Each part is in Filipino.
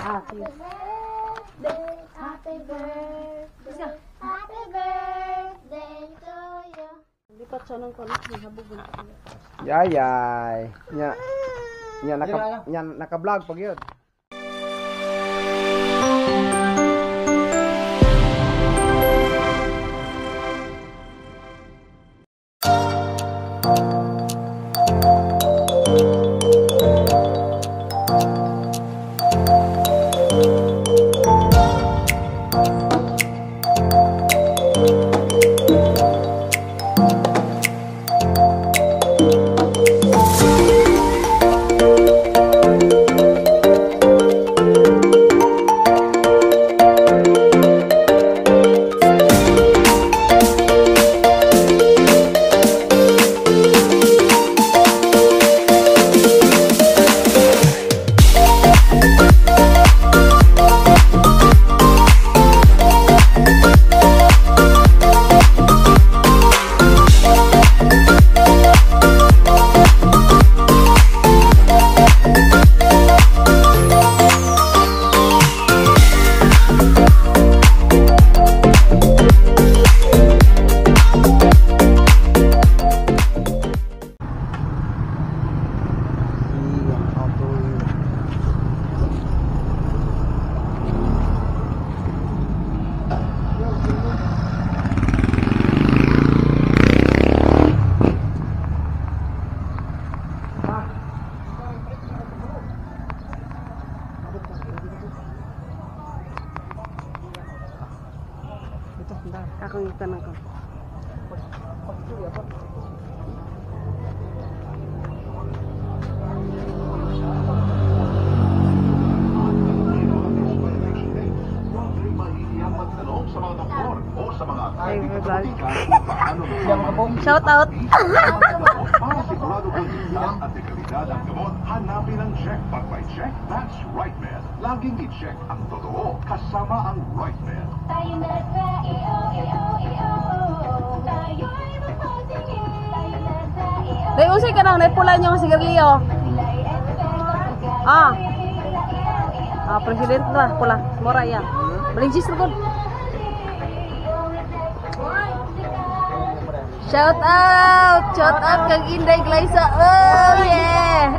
Ah, sige. Happy birthday, happy birthday to you. Lipat siya ng kulit, habugon. Yayay. Nya naka-vlog pag yun. Kakangitan ako. Shout out. Hanapin ang check. Pag may check, that's right man. Laging i-check ang totoo kasama ang right man. Tayo na sa iyo, tayo'y mapatingin. Tayo na sa iyo. Day usay ka nang pula niyo ang sigarilyo. President na pula. Mora ya. Register ko. Shout out kang Inday Glyza. Oh yeah.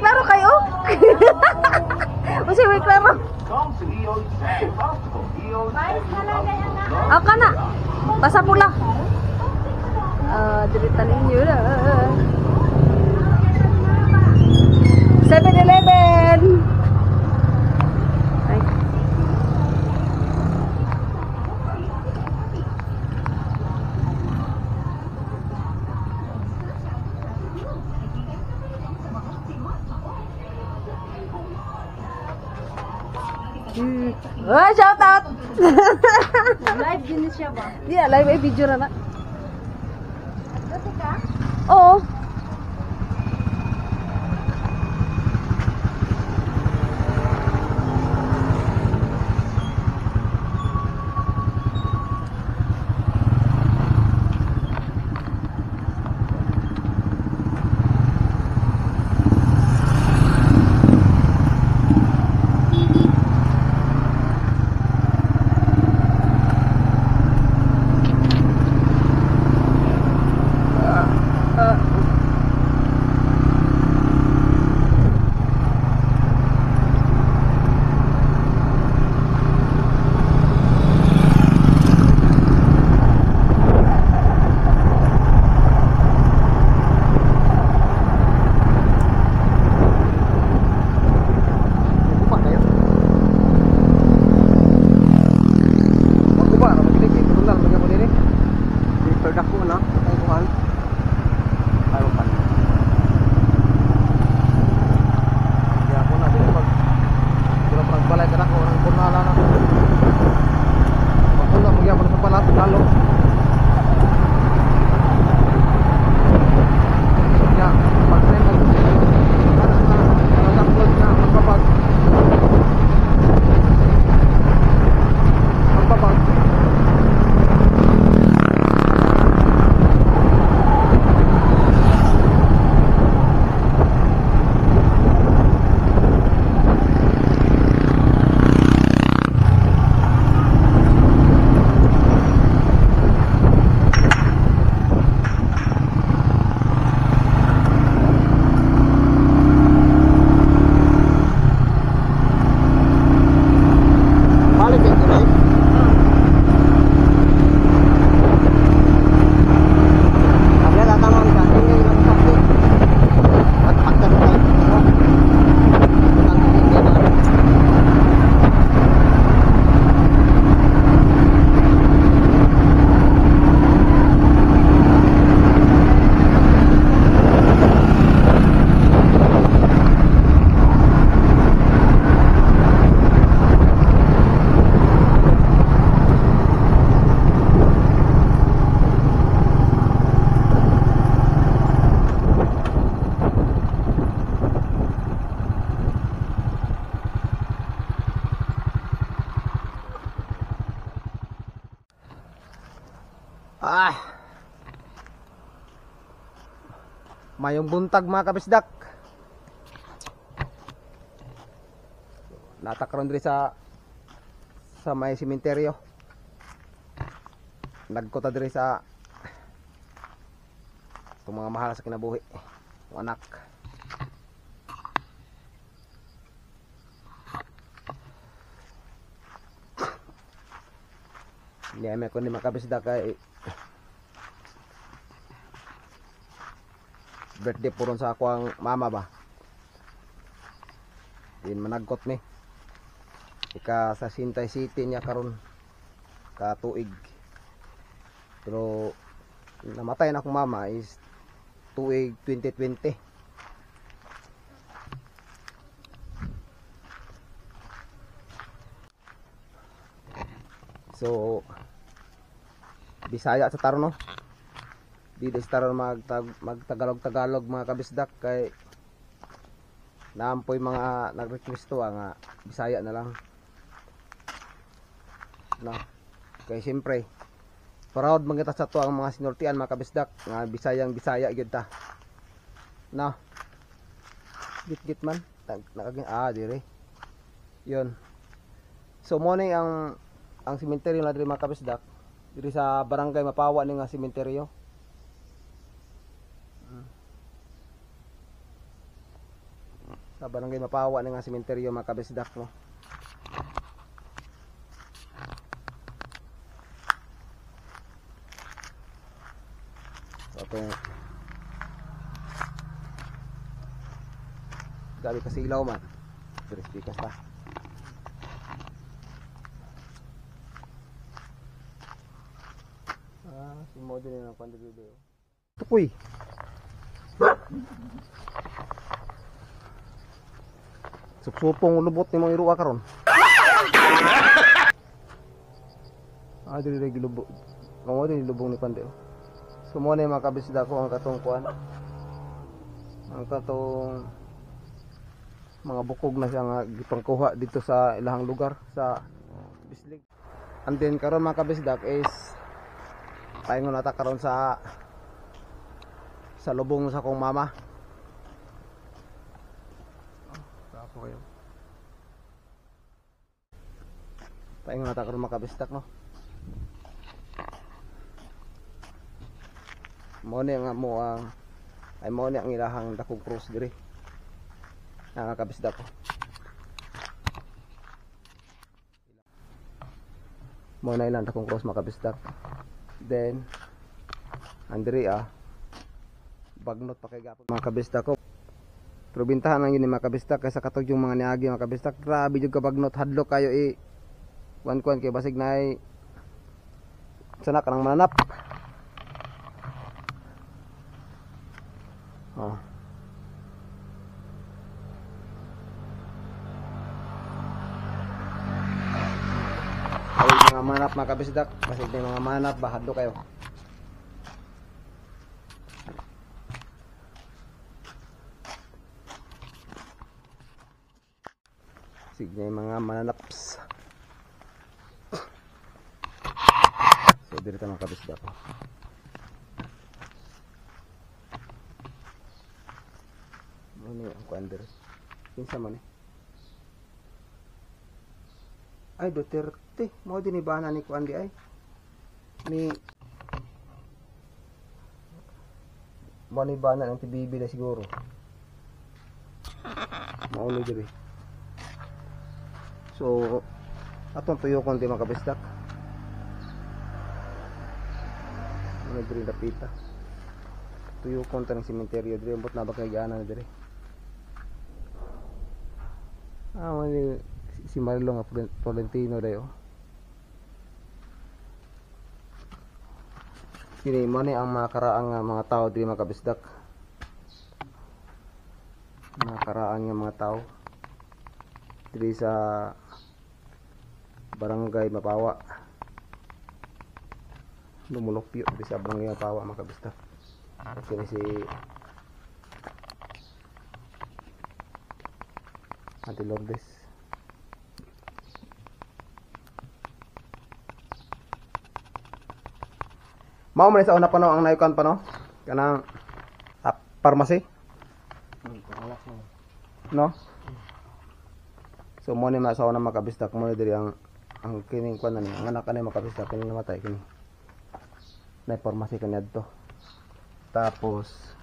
Klaro kayo. Usi way klaro. Ako na. Basa pula. Diritan ninyo na. 7-Eleven. Ay. Oh, shout out. Live din siya ba? Yeah, live ay video na. Oo. Mayong buntag mga kabisdak. Natakaroon diri sa may sementeryo. Nagkota diri sa itong mga mahal sa kinabuhi. Ang anak. Niyame ko ni makabisdak kay birthday puron sa ako ang mama ba. Din managkot ni. Ika sa Sintay City niya karon ka tuig. Pero namatay na akong mama is tuig 2020. So Bisaya sa taro no. Di sa taro magtagalog-tagalog mga kabisdak kay naampoy mga nagrequesto nga Bisaya na lang. No. Kay siyempre proud man kita sa to ang mga sinultian mga kabisdak nga Bisayang Bisaya gyud ta. No. Git man nakaging dire. Yun. So mo ni ang sementeryo na diri mga kabisdak diri sa barangay Mapawa ni nga sementeryo. Sa barangay Mapawa ni nga sementeryo mga kabisdak no. Atong gabi kasi ilaw man. Diri speakers ta. Si model ng kwanda video. Tukoy. Suksupong lubot ni mga iruwa karon. Dili lagi lubog. Kamo din lubong ni kwanda. So mo na mga kabisda ko ang katong kuan. Ang katong mga bukog na siya nga gipangkuha dito sa ilahang lugar sa Bislig. And then karon mga kabisdak is paingon nata karon sa lubong sa kong mama. Tapo kayo. Paingon nata karon mga kabisdak no. Mo ni nga mo ay mo ni ang ilahang dakong cross diri. Nakakabisdak ko. Mo na ilang dakong cross makabisdak. Then andiri bagnot pa kay gapon mga kabisdak ko. Pero bintahan lang yun ni mga kabisdak kaysa katog yung mga niagi mga kabisdak. Grabe jud ka bagnot hadlok kayo kuan kay basig nay sana kanang mananap. Ay mga manap mga kabisdak, basig na mga manap bahadlo kayo. Sige na mga mananaps. So dito mga kabisdak. Ano ang kuander? Kinsa man eh? Ay Duterte, mo din ibana ni kuandi ay. Ni mo ni ibana ng TBB na siguro. Maulo diri. So atong tuyo kon di makabistak. Ano diri dapita. Tuyo kon tanang sementeryo diri ambot na ba kay ana diri. Mali si Marilo nga Florentino dayo. Kini mo ni ang mga karaang mga tao diri makabisdak. Mga karaan nga mga tao diri sa barangay Mapawa. Lumulupyo diri sa barangay Mapawa makabisdak. Kini si Ate Lourdes. Mao man sa una pa no ang naikon pa no kanang pharmacy. No? So mo ni masawa na makabistak mo diri ang kining kwan na ni ang anak kanay makabistak kini namatay kini. Na pharmacy kani adto. Tapos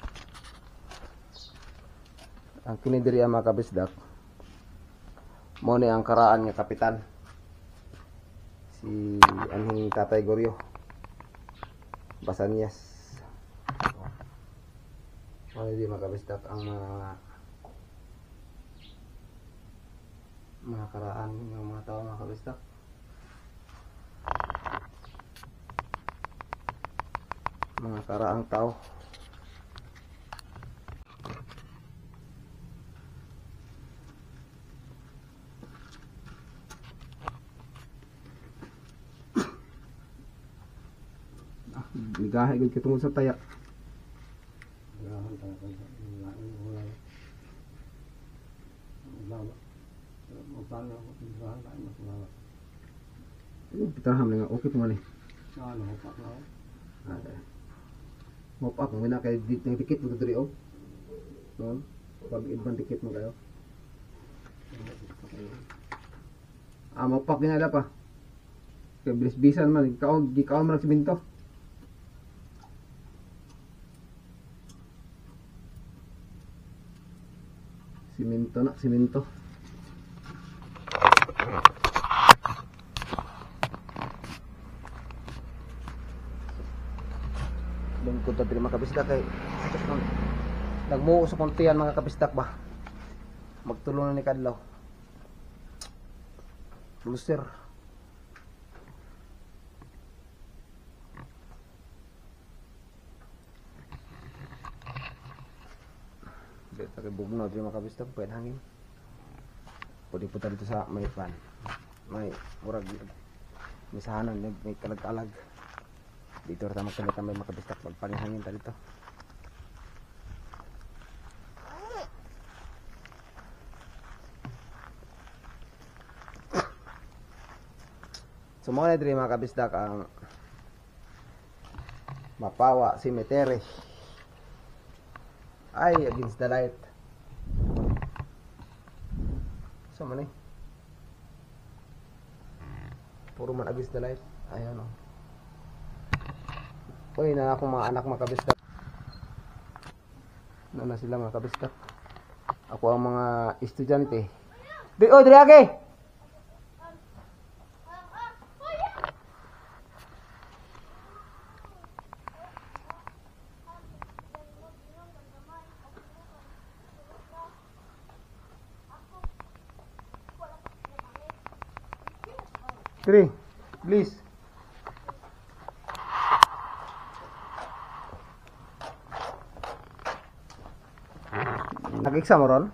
ang kini diri ang makabisdak mo ni ang karaan nga kapitan. Si anhing Tatay Goryo. Basanyas. Mo di makabisdak ang mga karaan ng mga tao makabistak. Mga karaang tao. Ligahay gud kitungod sa taya. Pitaham lang okay pa man eh. Mop up mo na kay ng ticket mo diri oh. No? Pag ibang ticket mo kayo. Mop up ginala pa. Kay bilis-bisan man gikaon man sa simento. Simento na, simento. Lingkod na dili makabisdak kay nagmuo sa kontian mga kabisdak ba. Magtulungan ni Kadlaw. Lucer. Dito kay bugno dili makabisdak pwede hangin. Pwede puta dito sa may pan. May murag misahanan may kalag-kalag. Dito rata magkamay makabistak magpangihangin ta dito. So mga na diri mga kabisdak ang Mapawa Cemetery. Ay against the light. So man eh. Puro man against the light. Ayan o. Uy, na akong mga anak makabistak. Na sila mga kabistak. Ako ang mga estudyante. Oh, diri age. Diri, please. Nag-exam mo ron?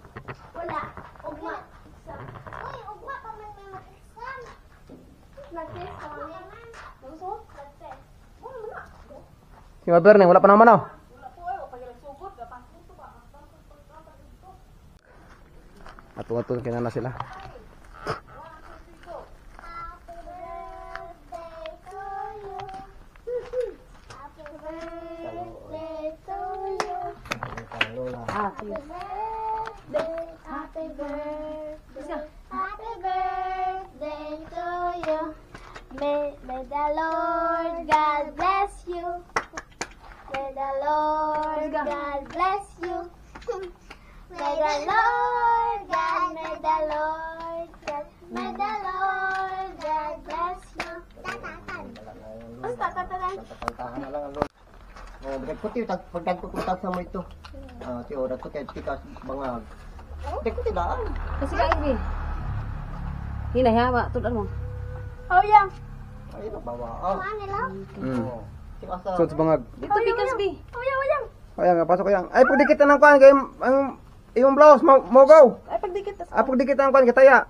Wala. Ugma. Uy, ugma pa man may mag-exam. Nag-test ka man. Gusto? Nag-test. Wala mo na. Si Maberne, wala pa naman oh. Wala po eh. Pag nagsugod, kapag ito ba? Atong-atong kina na sila. Happy birthday, happy birthday, happy birthday to you. May the Lord God bless you. May the Lord God bless you. May the Lord God, may the Lord God, may the Lord God bless you. Basta tatalan. Pantahan na lang ang lolo. Oh, dagkuti pag dagkutak sa mo ito. Ti ora to kay tikas bangag. Dagkuti daan. Kasi ka ini. Hinahama tudan mo. Oh, yeah. Ay bawa. Oh. Ano lang? Tikas sa. So bangag. Dito pikas bi. Oh, yeah. Kaya nga pasok kaya. Ay pagdikit na ng kuan kay ang imong blouse mo go. Ay pagdikit tas. Pagdikit na ng kuan kataya.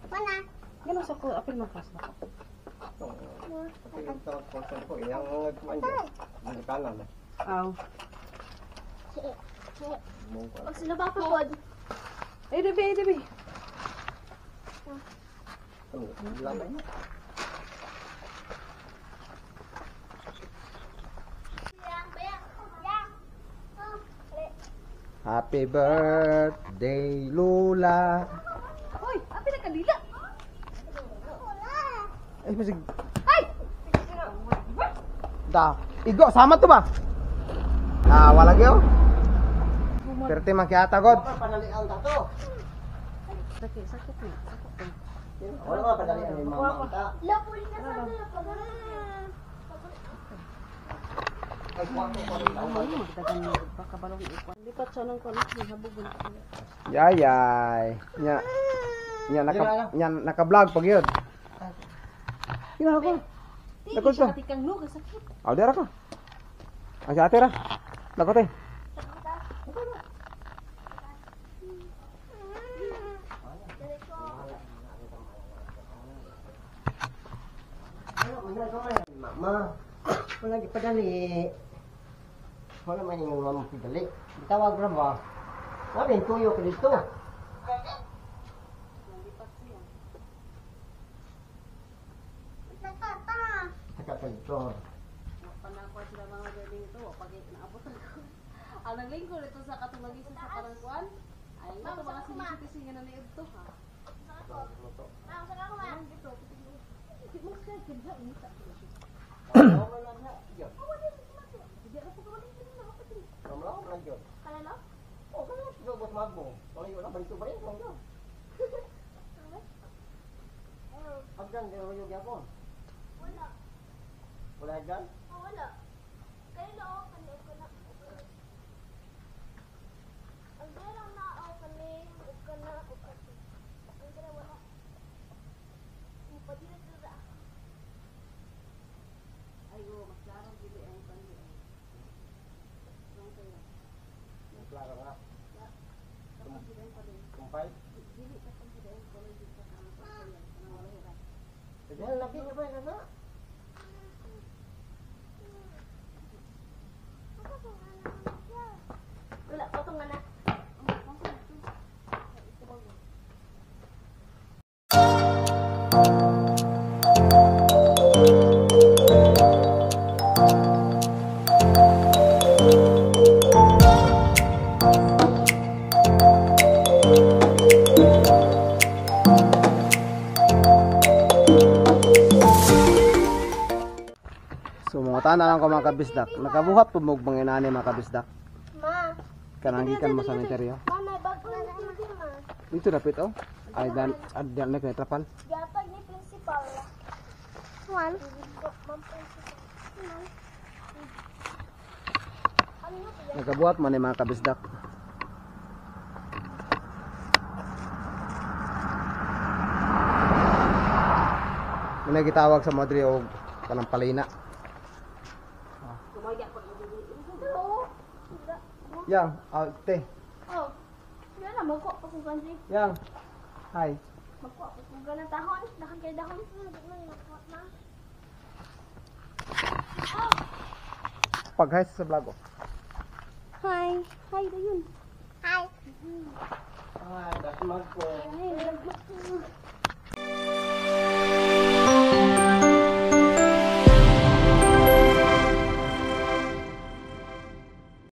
Mana? Ganun sa ko apil man pas na. Yang manja. Ang kanan. Aw. Pag sila ba pod? Ay debi. Happy birthday, Lula. Hoy, api na kanila. Ay, masig. Ay! Da. Igo, sama to ba? Ah, wala gyud. Perte makiata god. Panalian ta to. Sakit na. Sakit na. Wala nga panalian ni mama ta. Lapul ka sa doon. Ay, kuwako ko rin tao. Lipat siya ng kuwan. Habugon. Yayay. Nya naka-vlog pag yun. Gina ako. Lakot ka. Tikang no, kasakit. Aw dira ka. Ang si ate ra. Lakot eh. Mama, wala gipadali. Wala man yung mama pidali. Tawag ra ba? Sabi tuyo ko dito. Saka dito. Panakuha sila mga galing ito. Pag naabot ang ang naglingkod ito sa katulagi sa karangkuan. Ay, ito mga sinisitisingan na ni ito ha. Hindi mo kaya kaya inita. Agdan din yung yapon. Wala dyan? Wala. Kaya na ako kanil ko na. Ang dira na ako kanil. Uka na. Ang dira wala. Ang padila dira. Ayo, mas larang dili ang pandi. Klaro nga. Kapag dili ang pandi. Kumpay? Dili kapag dili ang pandi dito sa karangkuan. Wala hira. Dahil laki na ba yun na? Wala. Potong na na. So mga tanan lang ko mga kabisdak. Nakabuhat po mo mga inani mga kabisdak. Ma. Kananggikan mo sa interior. Ma, may bag na naman ma. Dito dapit oh. Ay dan adyan na kay trapal. Yatag ni principal. Juan. Ma'am principal. Ano na yan? Nakabuhat man ni mga kabisdak. Muna gitawag sa Madri o kanang palina. Hello. Yang, te. Oh. Wala na magkuha pa kung kanji. Yang. Hi. Magkuha pa kung ganang dahon. Dahan kay dahon. Na. Pag-hi sa vlog oh. Hi. Hi dayon. Hi. Ay, dasmag ko. Hi.